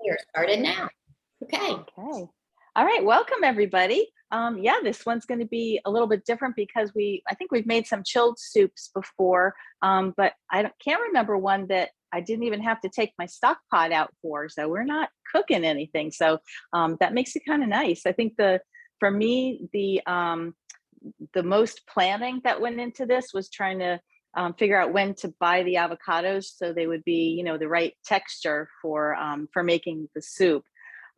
We are started now. Okay. Okay. All right. Welcome, everybody. Yeah, this one's going to be a little bit different because I think we've made some chilled soups before, but can't remember one that I didn't even have to take my stock pot out for. So we're not cooking anything. So that makes it kind of nice. I think for me, the most planning that went into this was trying to figure out when to buy the avocados so they would be, the right texture for making the soup.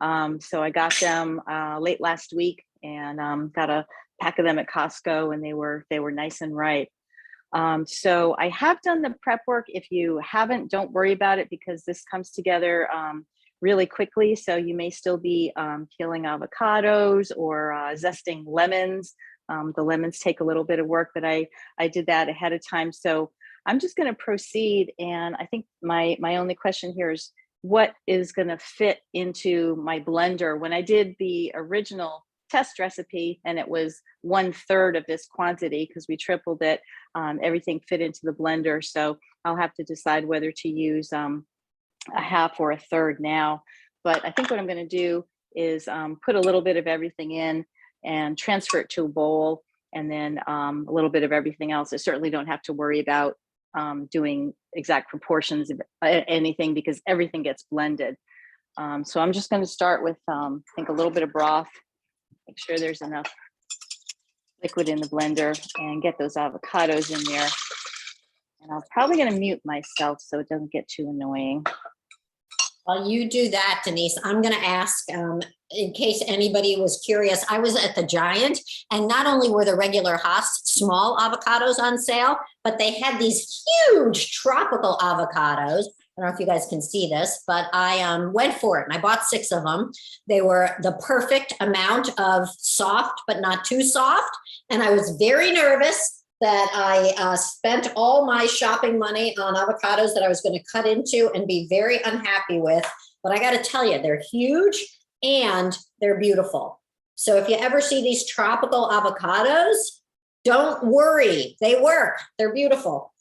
So I got them late last week and got a pack of them at Costco, and they were nice and ripe. So I have done the prep work. If you haven't, don't worry about it because this comes together really quickly. So you may still be peeling avocados or zesting lemons. The lemons take a little bit of work, but I did that ahead of time. So I'm just going to proceed. And I think my only question here is what is going to fit into my blender. When I did the original test recipe, and it was 1/3 of this quantity because we tripled it, everything fit into the blender. So I'll have to decide whether to use a half or a third now. But I think what I'm going to do is put a little bit of everything in and transfer it to a bowl, and then a little bit of everything else. I certainly don't have to worry about doing exact proportions of anything because everything gets blended. So I'm just going to start with, I think, a little bit of broth, make sure there's enough liquid in the blender, and get those avocados in there. And I'm probably going to mute myself so it doesn't get too annoying. While you do that, Denise, I'm going to ask, in case anybody was curious, I was at the Giant, and not only were the regular Haas small avocados on sale, but they had these huge tropical avocados. I don't know if you guys can see this, but I went for it and I bought 6 of them. They were the perfect amount of soft, but not too soft. And I was very nervous that I spent all my shopping money on avocados that I was going to cut into and be very unhappy with. But I got to tell you, they're huge and they're beautiful. So if you ever see these tropical avocados, don't worry, they work. They're beautiful.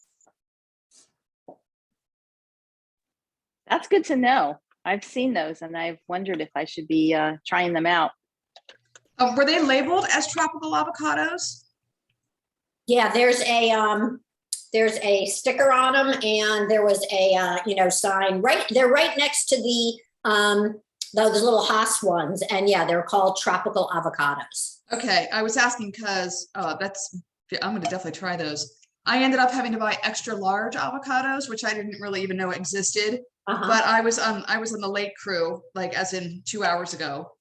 That's good to know. I've seen those and I've wondered if I should be trying them out. Were they labeled as tropical avocados? Yeah, there's a sticker on them, and there was a sign right. They're right next to those little Haas ones, and yeah, they're called tropical avocados. Okay, I was asking because I'm going to definitely try those. I ended up having to buy extra large avocados, which I didn't really even know existed. But I was on the late crew, like as in 2 hours ago,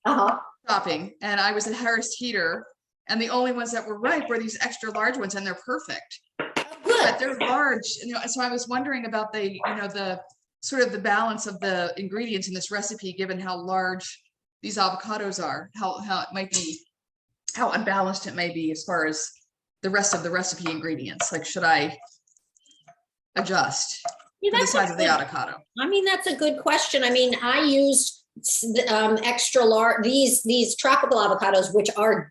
shopping, and I was at Harris Teeter. And the only ones that were ripe were these extra large ones, and they're perfect. But they're large, so I was wondering about the sort of the balance of the ingredients in this recipe, given how large these avocados are, how it might be, how unbalanced it may be as far as the rest of the recipe ingredients. Like, should I adjust the size of the avocado? I mean, that's a good question. I mean, I used extra large these tropical avocados, which are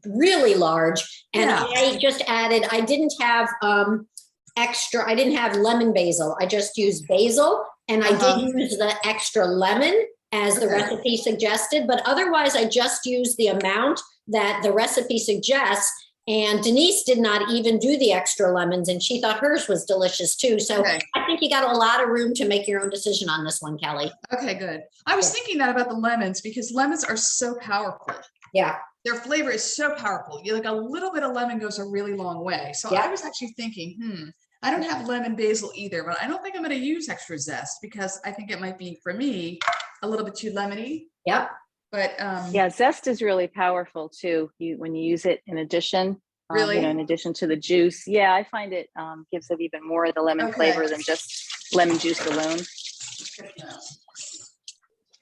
really large, and I just added, I didn't have I didn't have lemon basil. I just used basil, and I did use the extra lemon as the recipe suggested, but otherwise I just used the amount that the recipe suggests. And Denise did not even do the extra lemons, and she thought hers was delicious too. So I think you got a lot of room to make your own decision on this one, Kelly. Okay, good. I was thinking that about the lemons because lemons are so powerful. Yeah. Their flavor is so powerful. You like a little bit of lemon goes a really long way. So I was actually thinking, I don't have lemon basil either, but I don't think I'm going to use extra zest because I think it might be, for me, a little bit too lemony. Yep. But yeah, zest is really powerful too. When you use it in addition, in addition to the juice. Yeah, I find it gives it even more of the lemon flavor than just lemon juice alone.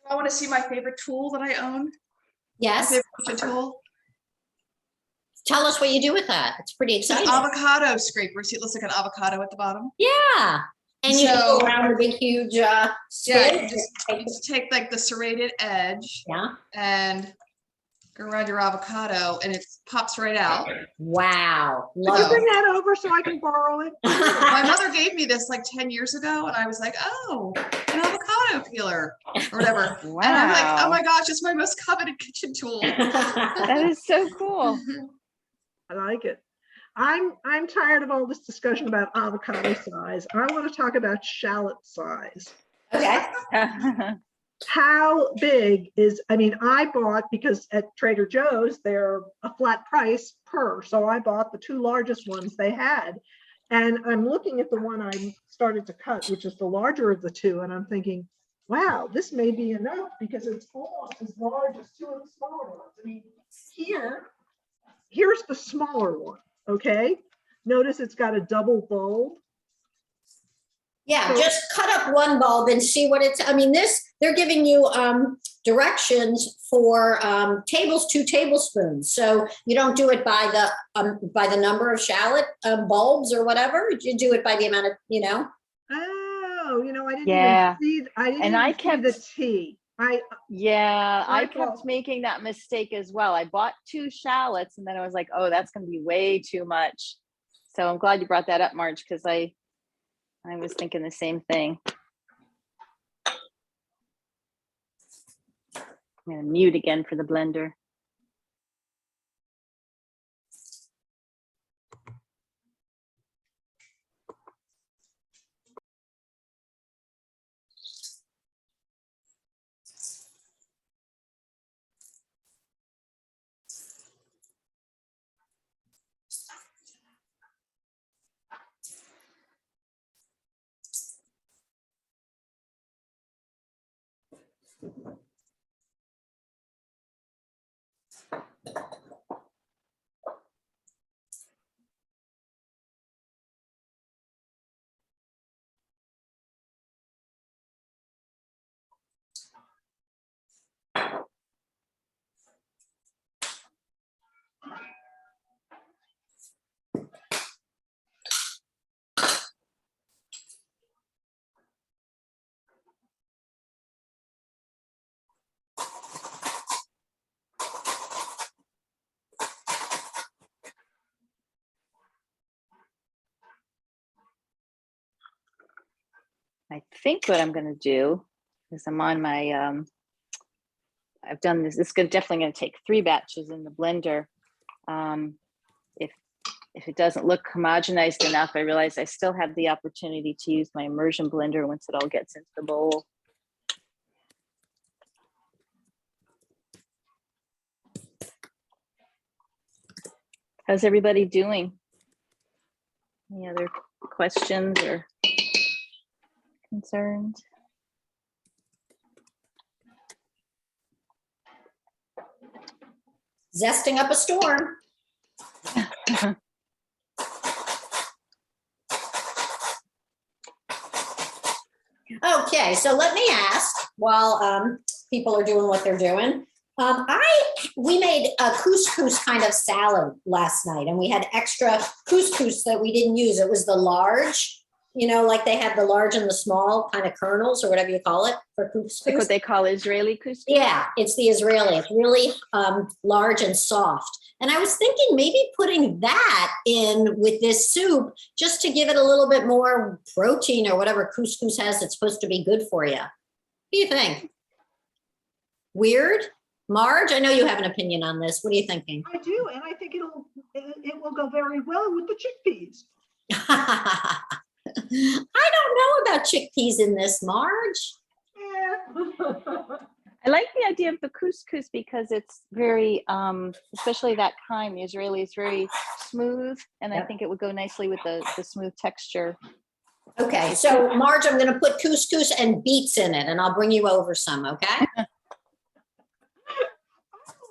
I want to see my favorite tool that I own. Yes. My favorite tool. Tell us what you do with that. It's pretty exciting. An avocado scraper. See, it looks like an avocado at the bottom. Yeah. And you go around the big, huge you just take like the serrated edge. Yeah. And go around your avocado and it pops right out. Wow. Could you Love bring it. that over so I can borrow it? My mother gave me this like 10 years ago and I was like, oh, an avocado peeler or whatever. Wow. And I'm like, oh my gosh, it's my most coveted kitchen tool. That is so cool. I like it. I'm tired of all this discussion about avocado size. I want to talk about shallot size. Okay. How big is, I mean, I bought, because at Trader Joe's, they're a flat price per. So I bought the 2 largest ones they had. And I'm looking at the one I started to cut, which is the larger of the 2. And I'm thinking, wow, this may be enough because it's almost as large as 2 of the smaller ones. I mean, here's the smaller one, okay? Notice it's got a double bulb. Yeah, So- just cut up one bulb and see what it's, I mean, they're giving you directions for 2 tablespoons. So you don't do it by the number of shallot bulbs or whatever. You do it by the amount of, Oh, I didn't Yeah. even see, And I see the kept- T. Yeah, I kept thought- making that mistake as well. I bought 2 shallots and then I was like, oh, that's going to be way too much. So I'm glad you brought that up, Marge, because I was thinking the same thing. I'm going to mute again for the blender. I think what I'm going to do is I'm on my, I've done this. This is definitely going to take 3 batches in the blender. If it doesn't look homogenized enough, I realize I still have the opportunity to use my immersion blender once it all gets into the bowl. How's everybody doing? Any other questions or concerns? zesting up a storm. Okay, so let me ask while people are doing what they're doing. We made a couscous kind of salad last night, and we had extra couscous that we didn't use. It was the large, like they have the large and the small kind of kernels or whatever you call it for couscous. Like what they call Israeli couscous? Yeah, it's the Israeli. It's really large and soft. And I was thinking maybe putting that in with this soup just to give it a little bit more protein or whatever couscous has that's supposed to be good for you. What do you think? Weird? Marge, I know you have an opinion on this. What are you thinking? I do, and I think it will go very well with the chickpeas. I don't know about chickpeas in this, Marge. Yeah. I like the idea of the couscous because it's very, especially that kind, the Israeli is very smooth, and I think it would go nicely with the smooth texture. Okay, so Marge, I'm going to put couscous and beets in it, and I'll bring you over some, okay?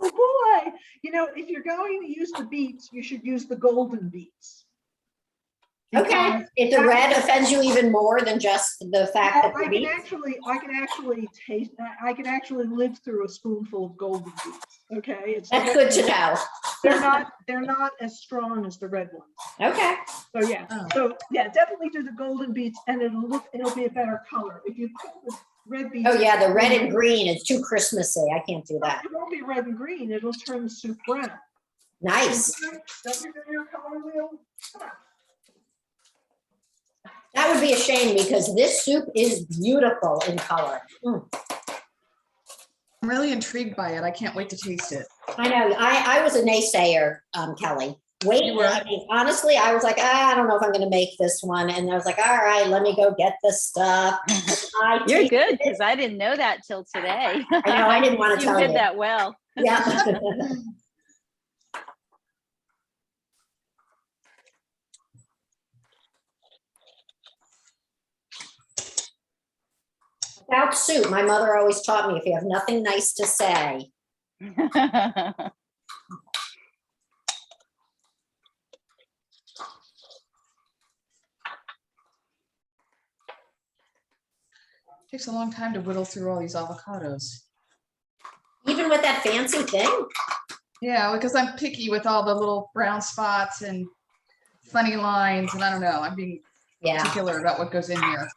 Oh boy, if you're going to use the beets, you should use the golden beets. Okay, if the red offends you even more than just the fact that I the can beets. I can actually live through a spoonful of golden beets. Okay, That's good to know. They're not as strong as the red ones. Okay. So yeah, definitely do the golden beets, and it'll be a better color. If you put the red beets. Oh yeah, the red and green is too Christmassy. I can't do that. It won't won't be red and green. It'll turn the soup brown. Nice. Don't you do your color wheel? Come on. That would be a shame because this soup is beautiful in color. I'm really intrigued by it. I can't wait to taste it. I know. I was a naysayer, Kelly. Wait, You were? I mean, honestly, I was like, I don't know if I'm going to make this one. And I was like, all right, let me go get this stuff. You're good because I didn't know that till today. I know, I didn't want to You tell did you. that well. Yeah. About soup, my mother always taught me if you have nothing nice to say. Takes a long time to whittle through all these avocados. Even with that fancy thing? Yeah, because I'm picky with all the little brown spots and funny lines, and I don't know. I'm being particular about what goes in here.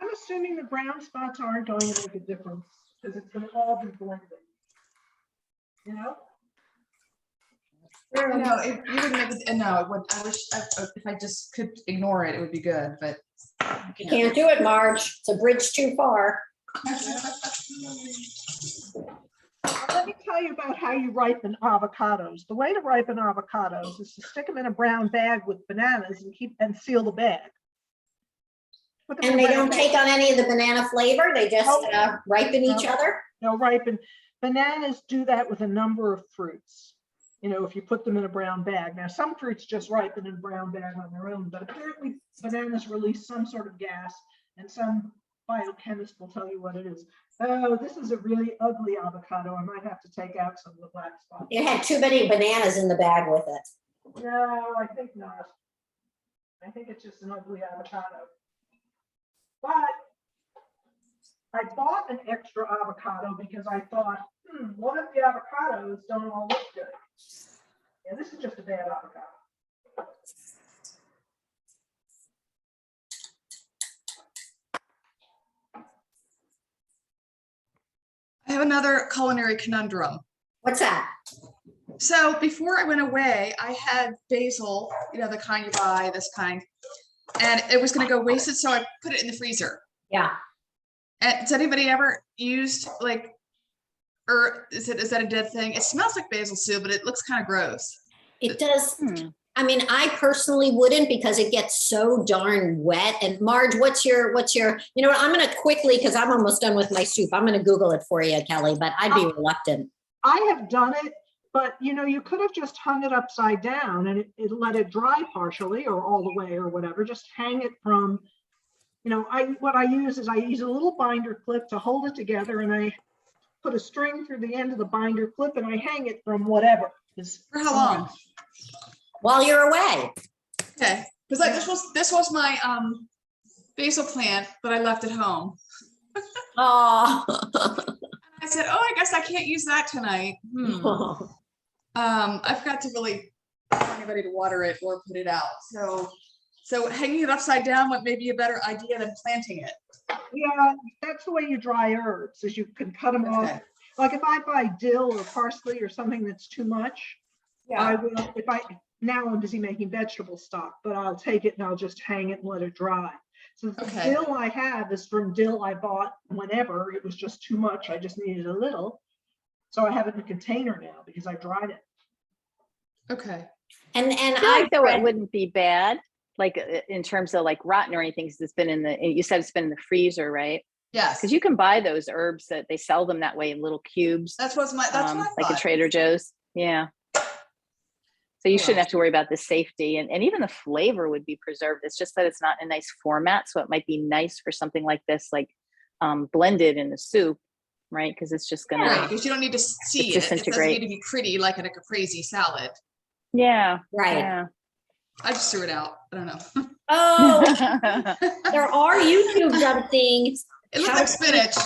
I'm assuming the brown spots aren't going to make a difference because it's going to all be blended. You know? No, it wouldn't make it. No, it would. I wish if I just could ignore it, it would be good. But You can't do it, Marge. It's a bridge too far. Let me tell you about how you ripen avocados. The way to ripen avocados is to stick them in a brown bag with bananas and seal the bag. And they don't take on any of the banana flavor. They just ripen each other. No, ripen. Bananas do that with a number of fruits. You know, if you put them in a brown bag. Now, some fruits just ripen in a brown bag on their own, but apparently bananas release some sort of gas, and some biochemist will tell you what it is. Oh, this is a really ugly avocado. I might have to take out some of the black spots. It had too many bananas in the bag with it. No, I think not. I think it's just an ugly avocado. But I bought an extra avocado because I thought, what if the avocados don't all look good? Yeah, this is just a bad avocado. I have another culinary conundrum. What's that? So before I went away, I had basil, you know, the kind you buy, this kind, and it was going to go wasted, so I put it in the freezer. Yeah. And has anybody ever used like, or is that a dead thing? It smells like basil soup, but it looks kind of gross. It does. I mean, I personally wouldn't because it gets so darn wet. And Marge, what's your, you know what, I'm going to quickly, because I'm almost done with my soup. I'm going to Google it for you, Kelly, but I'd be reluctant. I have done it, but you know, you could have just hung it upside down and it let it dry partially or all the way or whatever. Just hang it from, you know, what I use is I use a little binder clip to hold it together, and I put a string through the end of the binder clip and I hang it from whatever. For how long? While you're away. Okay, because like this was my basil plant that I left at home. Oh. I said, oh, I guess I can't use that tonight. I forgot to really tell anybody to water it or put it out. So hanging it upside down might be a better idea than planting it. Yeah, that's the way you dry herbs, is you can cut them off. Like if I buy dill or parsley or something that's too much, I will, now I'm busy making vegetable stock, but I'll take it and I'll just hang it and let it dry. So the dill I have is from dill I bought whenever. It was just too much. I just needed a little. So I have it in a container now because I dried it. Okay. And I feel like though it wouldn't be bad, like in terms of like rotten or anything, because it's been you said it's been in the freezer, right? Yes. Because you can buy those herbs that they sell them that way in little cubes. That's what I thought. Like at Trader Joe's. Yeah. So you shouldn't have to worry about the safety, and even the flavor would be preserved. It's just that it's not in a nice format. So it might be nice for something like this, like blended in the soup, right? Because it's just gonna. Right, because you don't need to see it. It doesn't need to be pretty like in a caprese salad. Yeah. Right. Yeah. I just threw it out. I don't know. Oh, there are YouTube done things. It looks like spinach.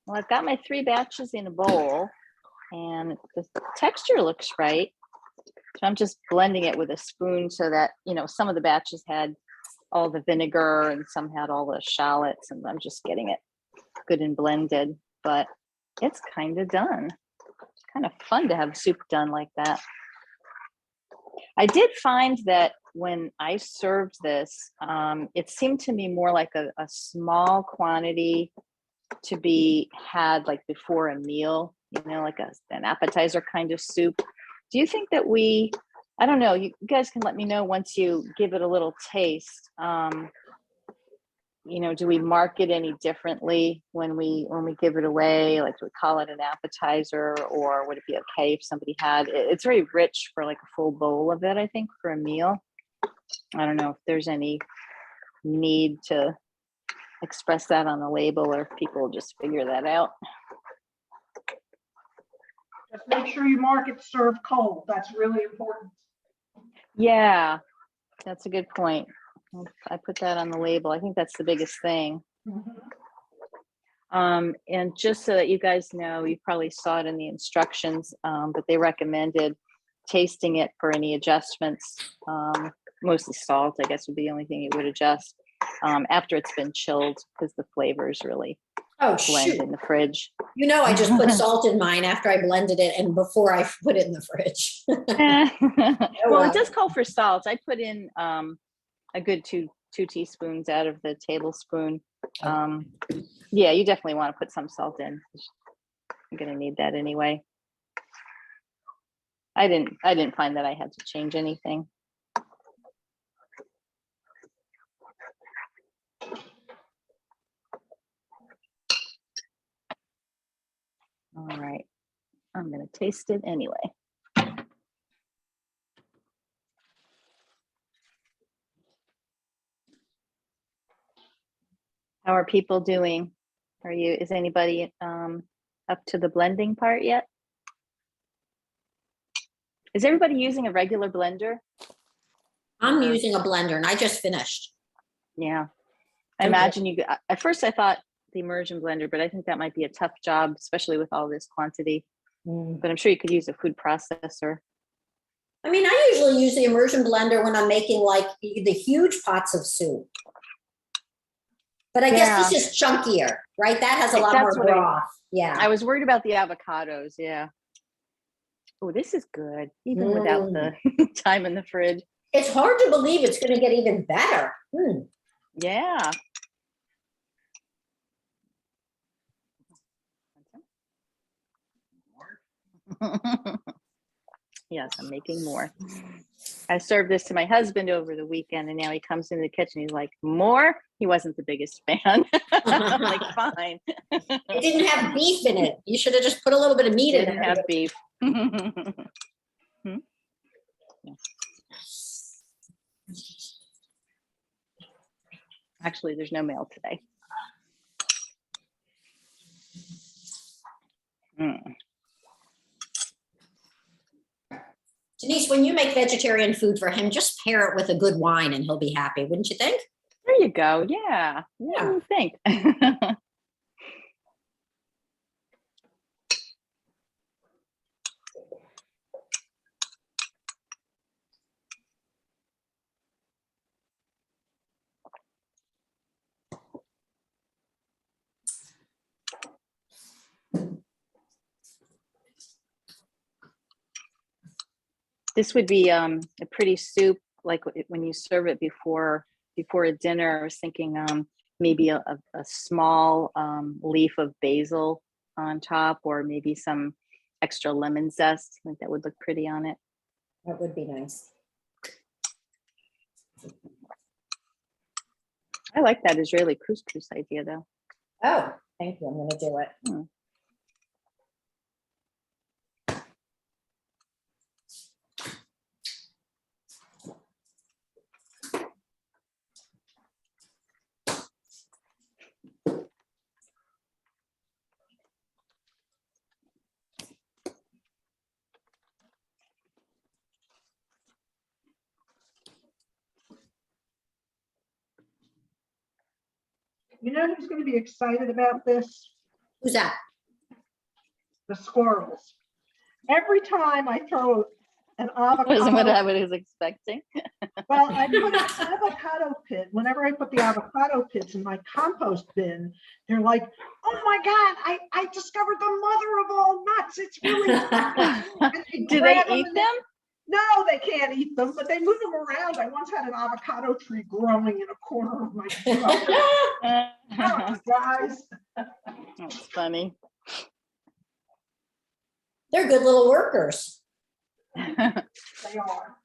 Well, I've got my 3 batches in a bowl, and the texture looks right. So I'm just blending it with a spoon so that, you know, some of the batches had all the vinegar and some had all the shallots, and I'm just getting it good and blended, but it's kind of done. Kind of fun to have soup done like that. I did find that when I served this, it seemed to me more like a small quantity to be had like before a meal, you know, like an appetizer kind of soup. Do you think that I don't know, you guys can let me know once you give it a little taste. You know, do we mark it any differently when we give it away? Like, do we call it an appetizer, or would it be okay if somebody had it? It's very rich for like a full bowl of it, I think, for a meal. I don't know if there's any need to express that on the label, or if people just figure that out. Just make sure you mark it served cold. That's really important. Yeah, that's a good point. I put that on the label. I think that's the biggest thing. And just so that you guys know, you probably saw it in the instructions, but they recommended tasting it for any adjustments. Mostly salt, I guess, would be the only thing you would adjust after it's been chilled, because the flavors really blend in the fridge. You know, I just put salt in mine after I blended it and before I put it in the fridge. Well, it does call for salt. I put in a good two teaspoons out of the tablespoon. Yeah, you definitely want to put some salt in. I'm gonna need that anyway. I didn't find that I had to change anything. All right, I'm gonna taste it anyway. How are people doing? Is anybody up to the blending part yet? Is everybody using a regular blender? I'm using a blender and I just finished. Yeah. I imagine at first I thought the immersion blender, but I think that might be a tough job, especially with all this quantity. But I'm sure you could use a food processor. I mean, I usually use the immersion blender when I'm making like the huge pots of soup. But I guess this is chunkier, right? That has a lot more broth. Yeah. I was worried about the avocados. Yeah. Oh, this is good, even without the time in the fridge. It's hard to believe it's going to get even better. Yeah. Yes, I'm making more. I served this to my husband over the weekend, and now he comes into the kitchen. He's like, more? He wasn't the biggest fan. I'm like, fine. It didn't have beef in it. You should have just put a little bit of meat in it. Didn't have beef. Actually, there's no mail today. Denise, when you make vegetarian food for him, just pair it with a good wine and he'll be happy, wouldn't you think? There you go. Yeah. What do you think? This would be a pretty soup, like when you serve it before a dinner. I was thinking maybe a small leaf of basil on top, or maybe some extra lemon zest. I think that would look pretty on it. That would be nice. I like that Israeli couscous idea, though. Oh, thank you. I'm going to do it. You know who's going to be excited about this? Who's that? The squirrels. Every time I throw an Wasn't what avocado. I was expecting. Well, I put an avocado pit. Whenever I put the avocado pits in my compost bin, they're like, "Oh my God, I discovered the mother of all nuts. It's really fun." And Do they grab eat and them? No, they can't eat them, but they move them around. I once had an avocado tree growing in a corner of my truck. Oh, guys, That's funny. They're good little workers. they are.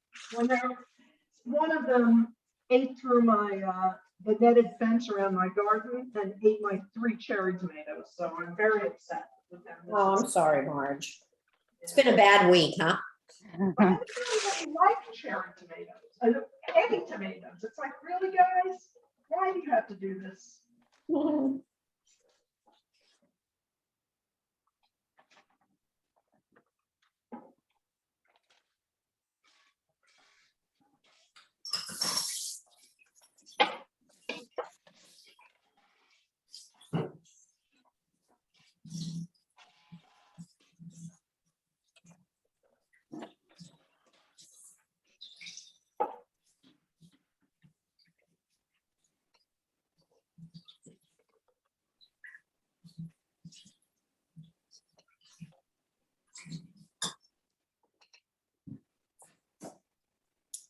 One of them ate through my the netted fence around my garden and ate my 3 cherry tomatoes. So I'm very upset with them. Oh, I'm sorry, Marge. It's been a bad week, huh? I don't really like cherry tomatoes. Any tomatoes. It's like, really, guys? Why do you have to do this?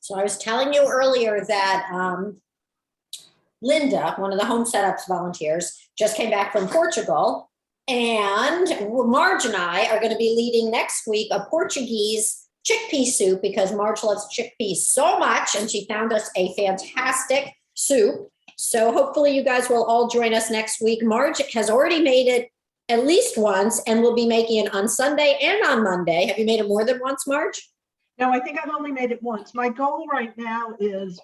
So I was telling you earlier that Linda, one of the home setups volunteers, just came back from Portugal. And Marge and I are going to be leading next week a Portuguese chickpea soup because Marge loves chickpeas so much and she found us a fantastic soup. So hopefully you guys will all join us next week. Marge has already made it at least once and will be making it on Sunday and on Monday. Have you made it more than once, Marge? No, I think I've only made it once. My goal right now is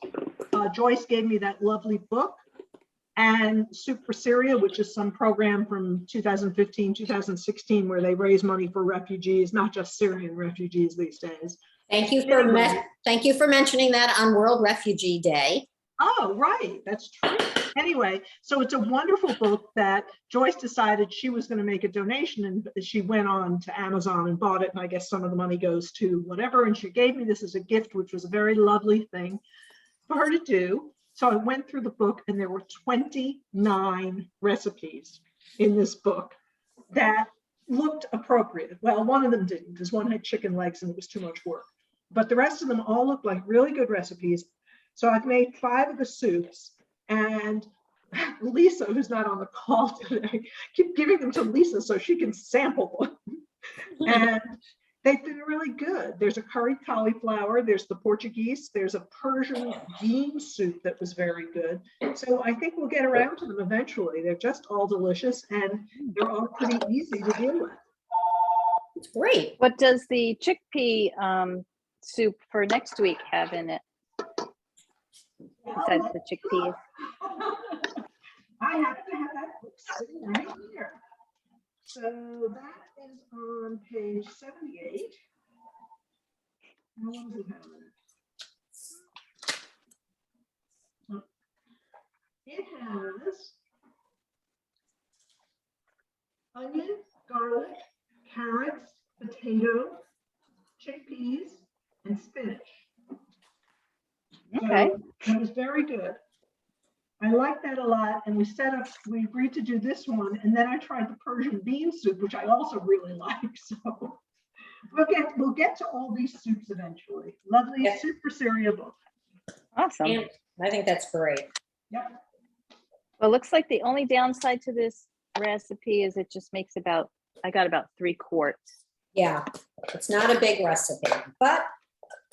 Joyce gave me that lovely book and Soup for Syria, which is some program from 2015, 2016, where they raise money for refugees, not just Syrian refugees these days. Thank you for mentioning that on World Refugee Day. Oh, right. That's true. Anyway, so it's a wonderful book that Joyce decided she was going to make a donation, and she went on to Amazon and bought it. And I guess some of the money goes to whatever. And she gave me this as a gift, which was a very lovely thing for her to do. So I went through the book and there were 29 recipes in this book that looked appropriate. Well, one of them didn't because one had chicken legs and it was too much work. But the rest of them all looked like really good recipes. So I've made 5 of the soups, and Lisa, who's not on the call today, keep giving them to Lisa so she can sample them. And they've been really good. There's a curried cauliflower, there's the Portuguese, there's a Persian bean soup that was very good. So I think we'll get around to them eventually. They're just all delicious and they're all pretty easy to deal with. It's great. What does the chickpea soup for next week have in it? Besides the chickpeas. I happen to have that book sitting right here. So that is on page 78. How long does it have in it? It has onion, garlic, carrots, potato, chickpeas, and spinach. Okay. So that was very good. I like that a lot. And we agreed to do this one. And then I tried the Persian bean soup, which I also really like. So we'll get to all these soups eventually. Lovely Soup for Syria book. Awesome. And I think that's great. Yep. Well, it looks like the only downside to this recipe is it just makes I got about 3 quarts. Yeah, it's not a big recipe, but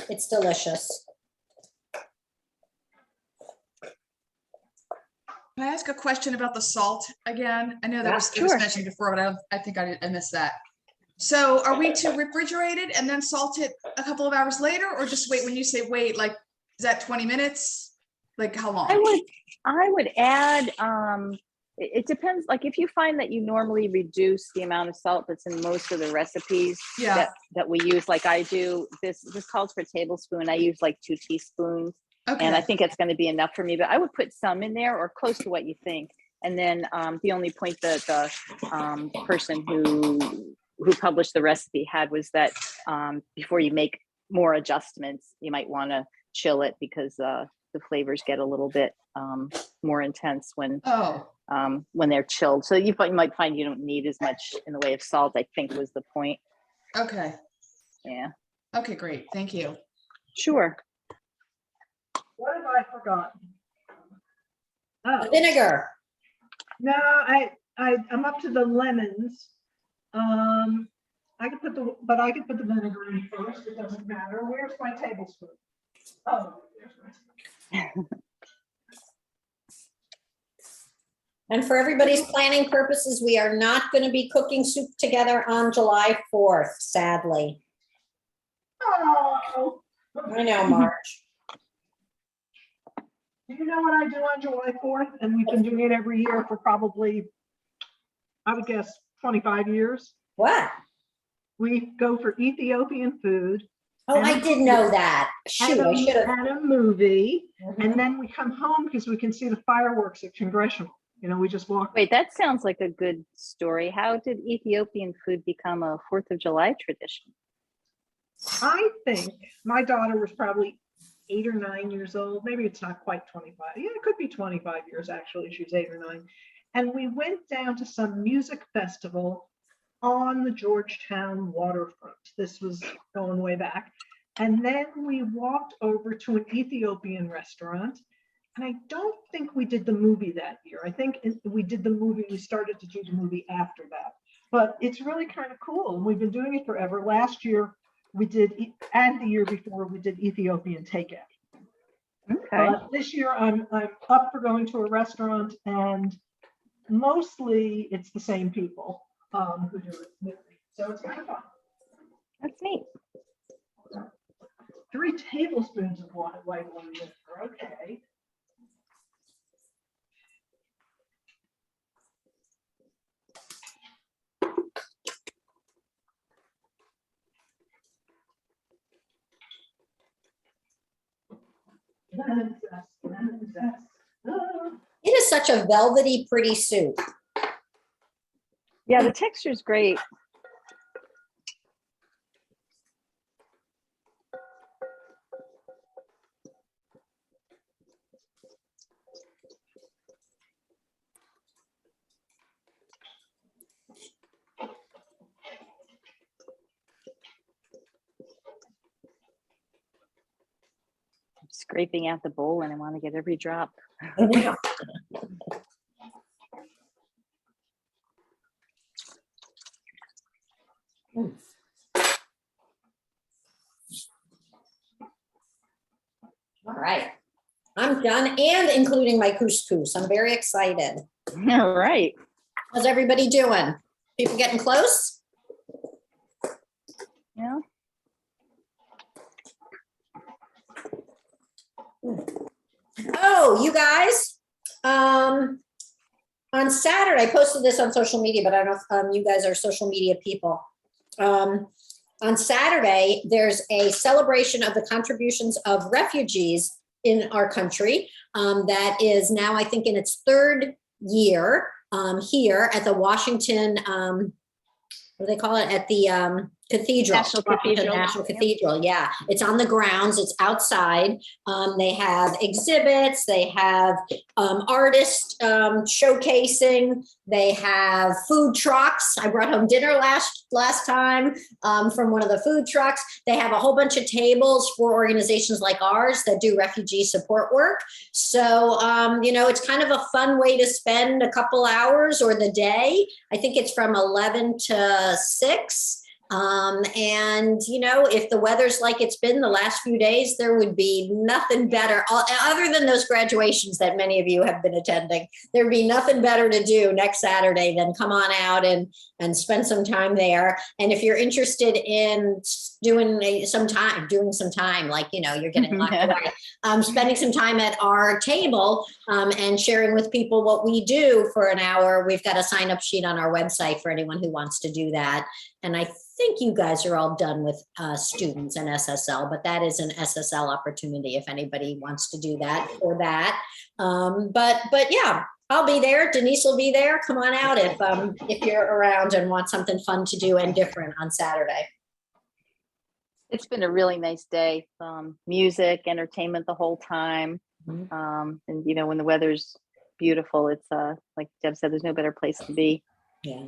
it's delicious. Can I ask a question about the salt again? I know that Yeah, it was mentioned before, but I think I missed that. So are we to refrigerate it and then salt it a couple of hours later, or just wait? When you say wait, like, is that 20 minutes? Like how long? I would add, it depends. Like if you find that you normally reduce the amount of salt that's in most of the recipes that we use, like I do, this calls for a tablespoon. I use like 2 teaspoons. Okay. And I think it's going to be enough for me, but I would put some in there or close to what you think. And then the only point that the person who published the recipe had was that before you make more adjustments. You might want to chill it because the flavors get a little bit more intense when they're chilled. So you might find you don't need as much in the way of salt, I think was the point. Okay. Yeah. Okay, great. Thank you. Sure. What have I forgotten? Oh, Vinegar. no, I'm up to the lemons. I could put the vinegar in first. It doesn't matter. Where's my tablespoon? Oh, there's my. And for everybody's planning purposes, we are not going to be cooking soup together on July 4th, sadly. Oh. I know, March. Do you know what I do on July 4th? And we've been doing it every year for probably, I would guess, 25 years. What? We go for Ethiopian food. Oh, I did know that. Shoot, I should have. And a movie. And then we come home because we can see the fireworks at Congressional. You know, we just walk. Wait, that sounds like a good story. How did Ethiopian food become a 4th of July tradition? I think my daughter was probably 8 or 9 years old. Maybe it's not quite 25. Yeah, it could be 25 years actually. She was 8 or 9. And we went down to some music festival on the Georgetown waterfront. This was going way back. And then we walked over to an Ethiopian restaurant. And I don't think we did the movie that year. I think we did the movie. We started to do the movie after that. But it's really kind of cool. And we've been doing it forever. Last year we did, and the year before we did Ethiopian takeout. Okay. This year I'm up for going to a restaurant, and mostly it's the same people who do it with me. So it's kind of fun. That's neat. 3 tablespoons of white wine vinegar. Okay. It is such a velvety, pretty soup. Yeah, the texture is great. I'm scraping out the bowl and I want to get every drop. All right. I'm done, and including my couscous. I'm very excited. All right. How's everybody doing? People getting close? Yeah. Oh, you guys, on Saturday, I posted this on social media, but I don't know if you guys are social media people. On Saturday, there's a celebration of the contributions of refugees in our country that is now, I think, in its 3rd year here at the Washington, what do they call it? At the Cathedral. National Cathedral. National Cathedral, yeah. It's on the grounds, it's outside. They have exhibits, they have artists showcasing, they have food trucks. I brought home dinner last time from one of the food trucks. They have a whole bunch of tables for organizations like ours that do refugee support work. So, you know, it's kind of a fun way to spend a couple hours or the day. I think it's from 11 to 6. And, you know, if the weather's like it's been the last few days, there would be nothing better, other than those graduations that many of you have been attending. There'd be nothing better to do next Saturday than come on out and spend some time there. And if you're interested in doing some time, like, you know, you're getting locked away, spending some time at our table and sharing with people what we do for an hour, we've got a sign-up sheet on our website for anyone who wants to do that. And I think you guys are all done with students and SSL, but that is an SSL opportunity if anybody wants to do that for that. But yeah, I'll be there. Denise will be there. Come on out if you're around and want something fun to do and different on Saturday. It's been a really nice day. Music, entertainment the whole time. Mhm. And you know, when the weather's beautiful, it's like Deb said, there's no better place to be. Yeah.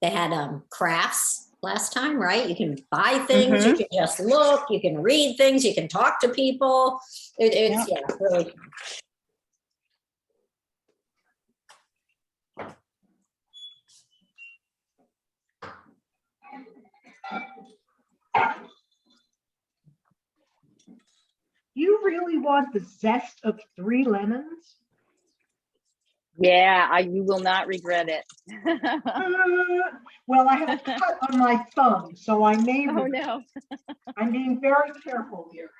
They had crafts last time, right? You can buy things, you Mhm. can just look, you can read things, you can talk to people. It's yeah, really. You really want the zest of 3 lemons? Yeah, you will not regret it. Well, I have a cut on my thumb, so I may, Oh no. I'm being very careful here.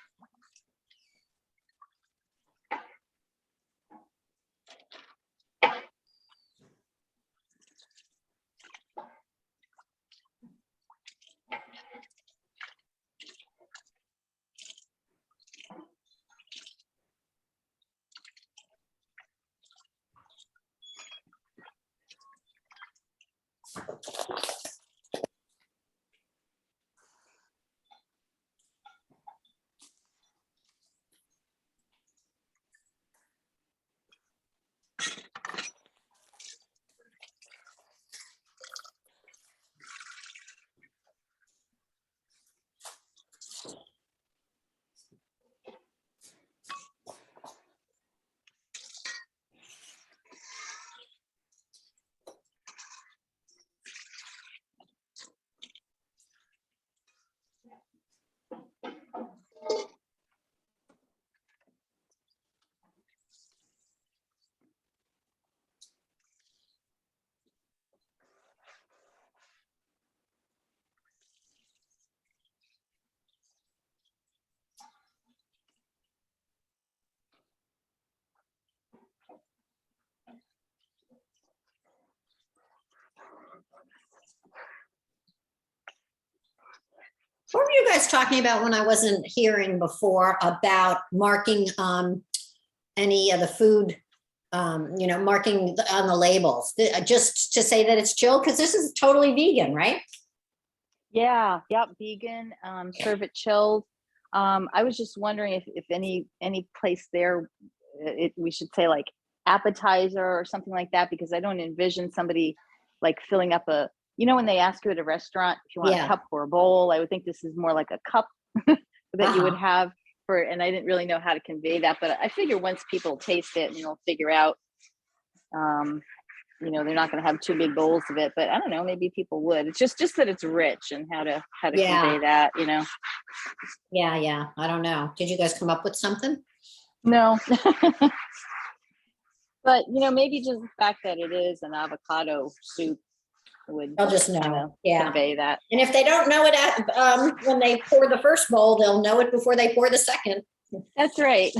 What were you guys talking about when I wasn't hearing before about marking any of the food, marking on the labels, just to say that it's chilled? Because this is totally vegan, right? Yeah, yep, vegan, serve it chilled. I was just wondering if any place there, we should say like appetizer or something like that, because I don't envision somebody like filling up a, you know, when they ask you at a restaurant if you want a Yeah. cup or a bowl, I would think this is more like a cup that you would have for, and I didn't really know how to convey that, but I figure once people taste it, and they'll figure out, you know, they're not going to have 2 big bowls of it, but I don't know, maybe people would. It's just that it's rich, and how to Yeah. convey that, you know. Yeah. I don't know. Did you guys come up with something? No. But you know, maybe just the fact that it is an avocado soup would They'll just kind know. of Yeah. convey that. And if they don't know it when they pour the first bowl, they'll know it before they pour the second. That's right.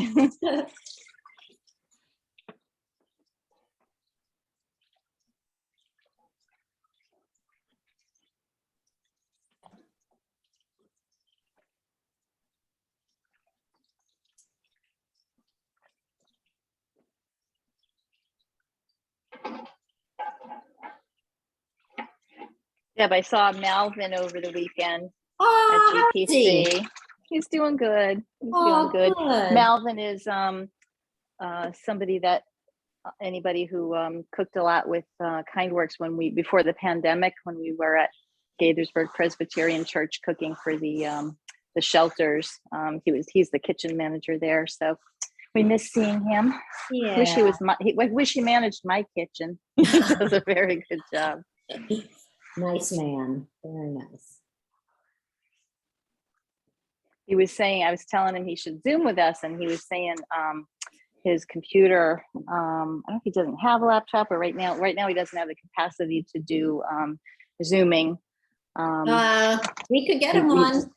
Deb, I saw Malvin over the weekend at Oh, how's he? GPC. He's doing good. He's Oh, doing good. good. Malvin is somebody that anybody who cooked a lot with KindWorks before the pandemic, when we were at Gaithersburg Presbyterian Church cooking for the shelters. He's the kitchen manager there, so we miss seeing him. Yeah. Wish he managed my kitchen. He does a very good job. Nice man. Very nice. He was saying, I was telling him he should Zoom with us, and he was saying his computer, I don't know if he doesn't have a laptop, or right now he doesn't have the capacity to do Zooming. We could get him one.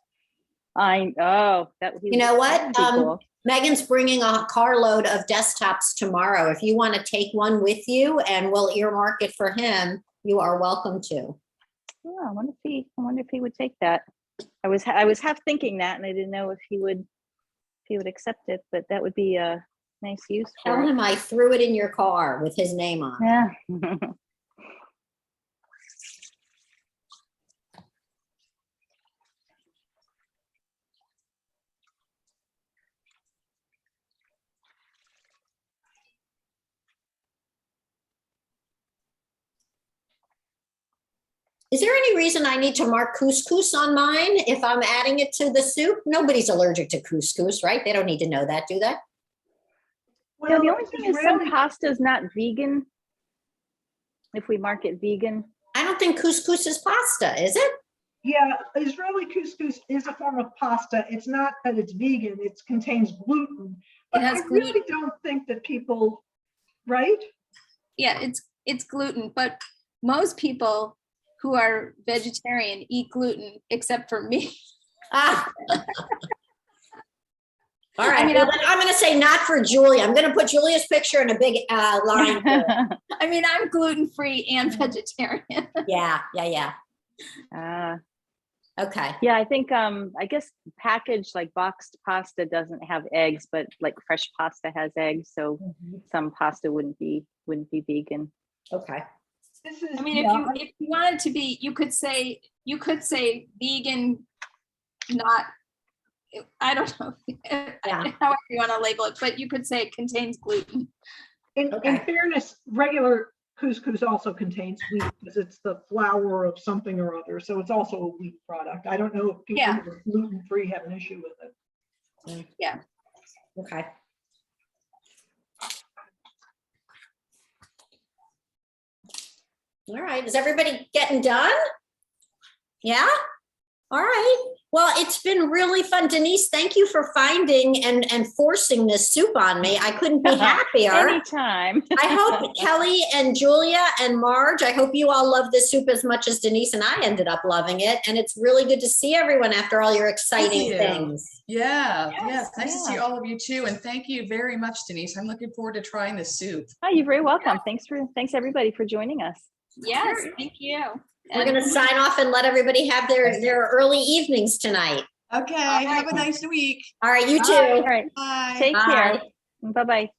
You know what? Cool. Megan's bringing a carload of desktops tomorrow. If you want to take one with you, and we'll earmark it for him, you are welcome to. Yeah, I wonder if he would take that. I was half thinking that, and I didn't know if he would accept it, but that would be a nice use for Tell it. him I threw it in your car with his name on it. Yeah. Is there any reason I need to mark couscous on mine if I'm adding it to the soup? Nobody's allergic to couscous, right? They don't need to know that, do they? Yeah, the Well, only it's thing is some really- pasta is not vegan. If we mark it vegan. I don't think couscous is pasta, is it? Yeah, Israeli couscous is a form of pasta. It's not that it's vegan, it contains gluten. But has I really gluten. don't think that people, right? Yeah, it's gluten, but most people who are vegetarian eat gluten except for me. Ah. All right, I mean, well, then I'm gonna say not for Julia. I'm gonna put Julia's picture in a big line. here. I mean, I'm gluten-free and vegetarian. Yeah, yeah, yeah. Ah, Okay. yeah, I think I guess packaged like boxed pasta doesn't have eggs, but like fresh pasta has eggs, so some pasta wouldn't be vegan. Okay. This is, I mean, yeah, if you wanted to be, you could say vegan, not, I don't know, however you want to label it, but you could say it contains gluten. in Okay. fairness, regular couscous also contains wheat because it's the flour of something or other. So it's also a wheat product. I don't know if people Yeah. who are gluten-free have an issue with it. Yeah. Okay. All right, is everybody getting done? Yeah? All right. Well, it's been really fun. Denise, thank you for finding and forcing this soup on me. I couldn't be happier. Anytime. I hope Kelly and Julia and Marge, I hope you all love this soup as much as Denise and I ended up loving it. And it's really good to see everyone after all your exciting you. things. Yeah, Yes, yes. Nice to see yeah. all of you too. And thank you very much, Denise. I'm looking forward to trying this soup. Oh, you're very welcome. Thanks everybody for joining us. Yes, thank you. We're going to sign off and let everybody have their early evenings tonight. Okay, right. have a nice week. All right, you All too. right. Bye. Take care. Bye. Bye-bye.